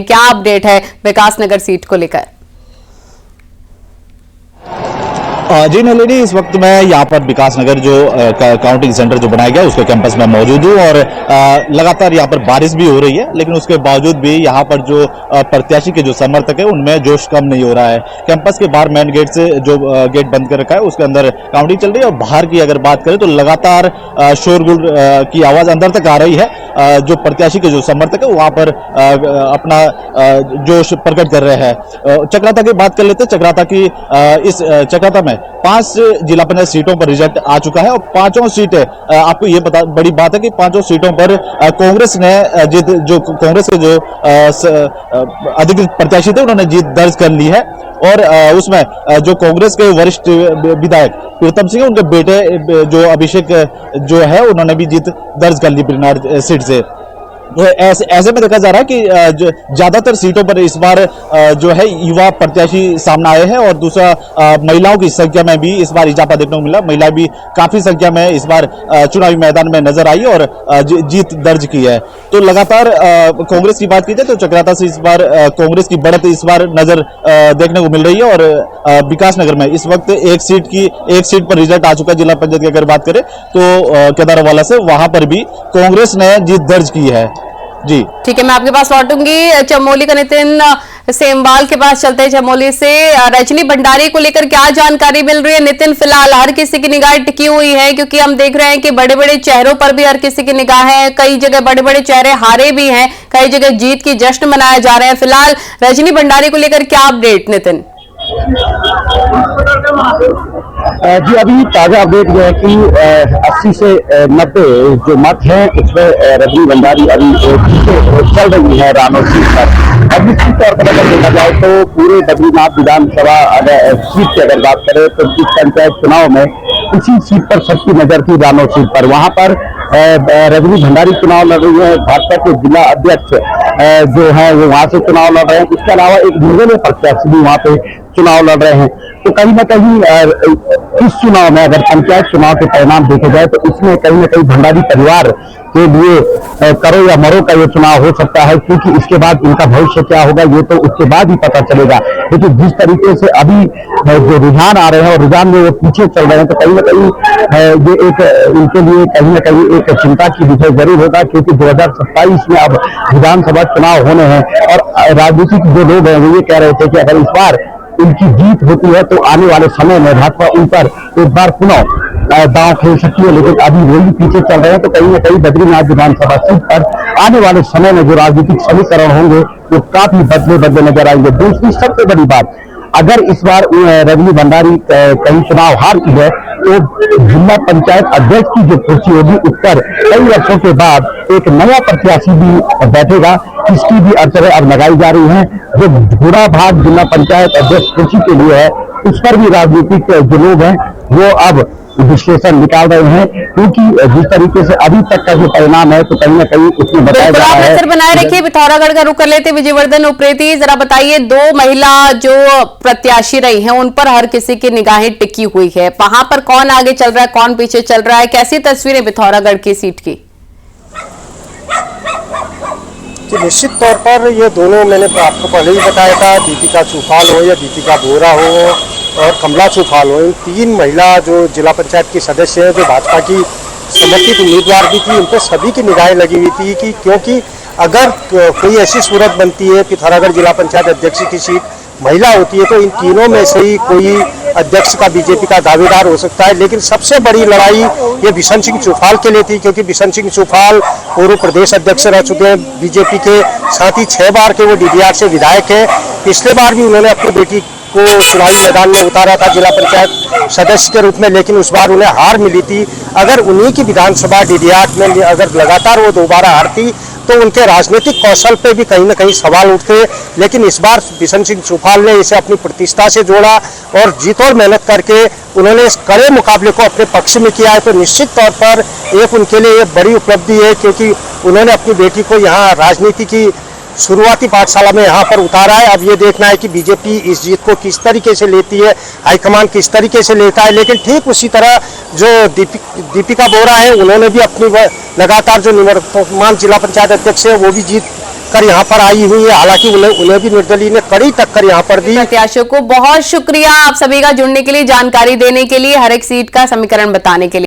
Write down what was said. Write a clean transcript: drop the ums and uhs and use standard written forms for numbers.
क्या अपडेट है विकास नगर सीट को लेकर? जी नलिनी, इस वक्त मैं यहाँ पर विकास नगर जो काउंटिंग सेंटर जो बनाया गया उसके कैंपस में मौजूद हूँ और लगातार यहाँ पर बारिश भी हो रही है, लेकिन उसके बावजूद भी यहाँ पर जो प्रत्याशी के जो समर्थक है उनमें जोश कम नहीं हो रहा है। कैंपस के बाहर मेन गेट से जो गेट बंद कर रखा है उसके अंदर काउंटिंग चल रही है और बाहर की अगर बात करें तो लगातार शोरगुल की आवाज अंदर तक आ रही है। जो प्रत्याशी के जो समर्थक है वहां पर अपना जोश प्रकट कर रहे हैं। चक्राता की बात कर लेते हैं। चक्राता की इस चक्राता में 5 जिला पंचायत सीटों पर रिजल्ट आ चुका है और 5 सीटें आपको ये बड़ी बात है कि 5 सीटों पर कांग्रेस ने जो कांग्रेस के जो अधिकृत प्रत्याशी थे उन्होंने जीत दर्ज कर ली है और उसमें जो कांग्रेस के वरिष्ठ विधायक प्रीतम सिंह उनके बेटे जो अभिषेक जो है उन्होंने भी जीत दर्ज कर ली बिरनार सीट से। तो ऐसे में देखा जा रहा है कि ज्यादातर सीटों पर इस बार जो है युवा प्रत्याशी सामने आए हैं और दूसरा महिलाओं की संख्या में भी इस बार इजाफा देखने को मिला। महिला भी काफी संख्या में इस बार चुनावी मैदान में नजर आई और जीत दर्ज की है। तो लगातार कांग्रेस की बात की जाए तो चक्राता से इस बार कांग्रेस की बढ़त इस बार नजर देखने को मिल रही है और विकास नगर में इस वक्त एक सीट पर रिजल्ट आ चुका है। जिला पंचायत की अगर बात करें तो केदारवाला से वहां पर भी कांग्रेस ने जीत दर्ज की है। जी ठीक है, मैं आपके पास लौटूंगी। चमोली का नितिन सेमवाल के पास चलते हैं। चमोली से रजनी भंडारी को लेकर क्या जानकारी मिल रही है? नितिन, फिलहाल हर किसी की निगाह टिकी हुई है क्योंकि हम देख रहे हैं कि बड़े बड़े चेहरों पर भी हर किसी की निगाह है। कई जगह बड़े बड़े चेहरे हारे भी हैं, कई जगह जीत की जश्न मनाए जा रहे हैं। फिलहाल रजनी भंडारी को लेकर क्या अपडेट नितिन? जी अभी ताजा अपडेट यह है कि 80 से 90 जो मत हैं उसमें रजनी भंडारी अभी चल रही है रानौर सीट पर। अब निश्चित तौर पर अगर देखा जाए तो पूरे बद्रीनाथ विधानसभा सीट की अगर बात करें तो इस पंचायत चुनाव में इसी सीट पर सबकी नजर थी, रानौर सीट पर। वहां पर रजनी भंडारी चुनाव लड़ रही है, भाजपा के जिला अध्यक्ष जो है वो वहां से चुनाव लड़ रहे हैं। इसके अलावा एक निर्दलीय प्रत्याशी भी वहां पे चुनाव लड़ रहे हैं। तो कहीं ना कहीं इस चुनाव में अगर पंचायत चुनाव के परिणाम देखे जाए तो इसमें कहीं ना कहीं भंडारी परिवार के लिए करो या मरो का ये चुनाव हो सकता है, क्योंकि इसके बाद इनका भविष्य क्या होगा ये तो उसके बाद ही पता चलेगा। लेकिन जिस तरीके से अभी जो रुझान आ रहे हैं और रुझान में वो पीछे चल रहे हैं तो कहीं ना कहीं ये एक इनके लिए कहीं ना कहीं एक चिंता की विषय जरूर होगा, क्योंकि 2027 में अब विधानसभा चुनाव होने हैं और राजनीतिक जो लोग हैं वो ये कह रहे थे कि अगर इस बार इनकी जीत होती है तो आने वाले समय में भाजपा उन पर एक बार पुनः दांव खेल सकती है। लेकिन अभी वही पीछे चल रहे हैं तो कहीं ना कहीं बद्रीनाथ विधानसभा सीट पर आने वाले समय में जो राजनीतिक समीकरण होंगे वो काफी बदले नजर आएंगे। दूसरी सबसे बड़ी बात, अगर इस बार रजनी भंडारी कहीं चुनाव हारती है तो जिला पंचायत अध्यक्ष की जो कुर्सी होगी उस पर कई वर्षों के बाद एक नया प्रत्याशी भी बैठेगा। इसकी भी अड़चनें अब लगाई जा रही हैं। जो बुरा भाग जिला पंचायत अध्यक्ष कुर्सी के लिए है उस पर भी राजनीतिक जो लोग हैं वो अब विश्लेषण निकाल रहे हैं, क्योंकि जिस तरीके से अभी तक का जो परिणाम है तो कहीं ना कहीं उसमें बताया जा रहा है। बनाए रखिए, पिथौरागढ़ का रुख कर लेते विजयवर्धन उप्रेती, जरा बताइए 2 महिला जो प्रत्याशी रही हैं उन पर हर किसी की निगाहें टिकी हुई है। वहां पर कौन आगे चल रहा है, कौन पीछे चल रहा है, कैसी तस्वीरें पिथौरागढ़ की सीट की? कि निश्चित तौर पर ये दोनों मैंने आपको पहले ही बताया था, दीपिका चुफाल हो या दीपिका बोरा हो और कमला चुफाल हो, इन 3 महिला जो जिला पंचायत की सदस्य हैं जो भाजपा की समर्थित उम्मीदवार भी थी, उन पर सभी की निगाहें लगी हुई थी कि क्योंकि अगर कोई ऐसी सूरत बनती है पिथौरागढ़ जिला पंचायत अध्यक्ष की सीट महिला होती है तो इन तीनों में से ही कोई अध्यक्ष का बीजेपी का दावेदार हो सकता है। लेकिन सबसे बड़ी लड़ाई ये बिशन सिंह चुफाल के लिए थी, क्योंकि बिशन सिंह चुफाल पूर्व प्रदेश अध्यक्ष रह चुके हैं बीजेपी के, साथ ही 6 बार के वो डीडीआर से विधायक हैं। पिछले बार भी उन्होंने अपनी बेटी को चुनावी मैदान में उतारा था जिला पंचायत सदस्य के रूप में, लेकिन उस बार उन्हें हार मिली थी। अगर उन्हीं की विधानसभा डीडीआर में अगर लगातार वो दोबारा हारती तो उनके राजनीतिक कौशल पे भी कहीं ना कहीं सवाल उठते। लेकिन इस बार बिशन सिंह चुफाल ने इसे अपनी प्रतिष्ठा से जोड़ा और जीतोड़ मेहनत करके उन्होंने इस कड़े मुकाबले को अपने पक्ष में किया है। तो निश्चित तौर पर एक उनके लिए एक बड़ी उपलब्धि है, क्योंकि उन्होंने अपनी बेटी को यहाँ राजनीति की शुरुआती पाठशाला में यहाँ पर उतारा है। अब ये देखना है कि बीजेपी इस जीत को किस तरीके से लेती है, हाईकमान किस तरीके से लेता है। लेकिन ठीक उसी तरह जो दीपिका बोरा है उन्होंने भी अपनी लगातार जो निवर्तमान जिला पंचायत अध्यक्ष है वो भी जीत कर यहाँ पर आई हुई है। हालांकि उन्हें भी निर्दलीय ने कड़ी टक्कर यहाँ पर दी। प्रत्याशियों को बहुत शुक्रिया आप सभी का जुड़ने के लिए, जानकारी देने के लिए, हर एक सीट का समीकरण बताने के लिए।